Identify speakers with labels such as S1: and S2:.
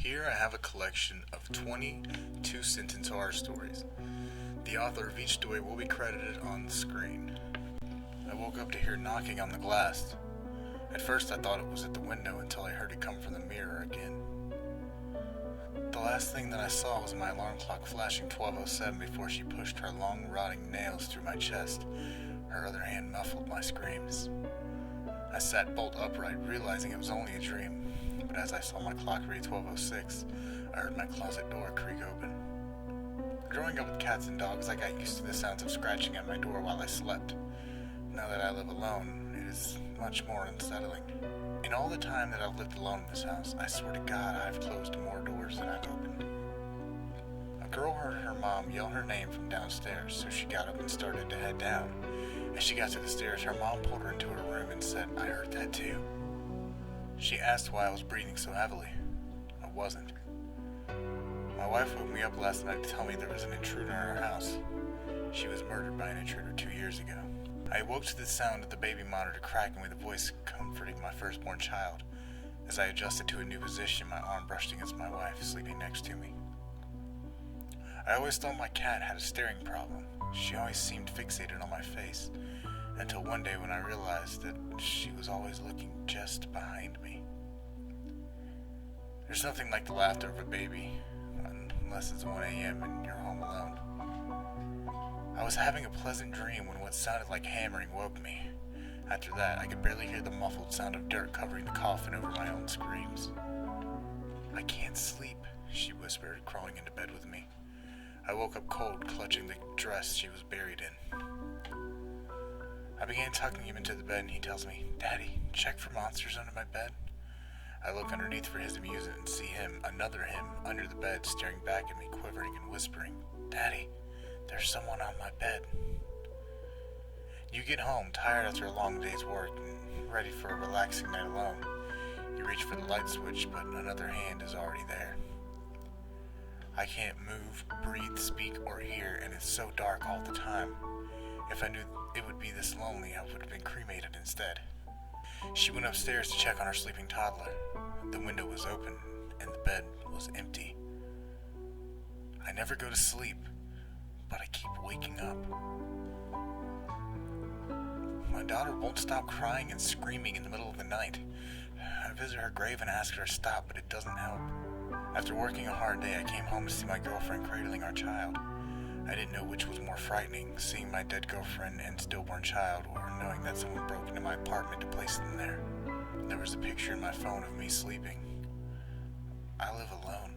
S1: Here I have a collection of 20 two-sentence horror stories. The author of each story will be credited on the screen. I woke up to hear knocking on the glass. At first I thought it was at the window until I heard it come from the mirror again. The last thing that I saw was my alarm clock flashing 12:07 before she pushed her long rotting nails through my chest. Her other hand muffled my screams. I sat bolt upright, realizing it was only a dream, but as I saw my clock read 12:06, I heard my closet door creak open. Growing up with cats and dogs, I got used to the sounds of scratching at my door while I slept. Now that I live alone, it is much more unsettling. In all the time that I've lived alone in this house, I swear to God I've closed more doors than I've opened. A girl heard her mom yell her name from downstairs, so she got up and started to head down. As she got to the stairs, her mom pulled her into her room and said, "I heard that too." She asked why I was breathing so heavily. I wasn't. My wife woke me up last night to tell me there was an intruder in our house. She was murdered by an intruder 2 years ago. I awoke to the sound of the baby monitor cracking with a voice comforting my firstborn child. As I adjusted to a new position, my arm brushed against my wife, sleeping next to me. I always thought my cat had a staring problem. She always seemed fixated on my face, until one day when I realized that she was always looking just behind me. There's nothing like the laughter of a baby, unless it's 1 a.m. and you're home alone. I was having a pleasant dream when what sounded like hammering woke me. After that, I could barely hear the muffled sound of dirt covering the coffin over my own screams. "I can't sleep," she whispered, crawling into bed with me. I woke up cold, clutching the dress she was buried in. I began tucking him into the bed and he tells me, "Daddy, check for monsters under my bed." I look underneath for his amusement and see him, another him, under the bed, staring back at me, quivering and whispering, "Daddy, there's someone on my bed." You get home, tired after a long day's work and ready for a relaxing night alone. You reach for the light switch, but another hand is already there. I can't move, breathe, speak, or hear, and it's so dark all the time. If I knew it would be this lonely, I would have been cremated instead. She went upstairs to check on her sleeping toddler. The window was open, and the bed was empty. I never go to sleep, but I keep waking up. My daughter won't stop crying and screaming in the middle of the night. I visit her grave and ask her to stop, but it doesn't help. After working a hard day, I came home to see my girlfriend cradling our child. I didn't know which was more frightening, seeing my dead girlfriend and stillborn child, or knowing that someone broke into my apartment to place them there. There was a picture in my phone of me sleeping. I live alone.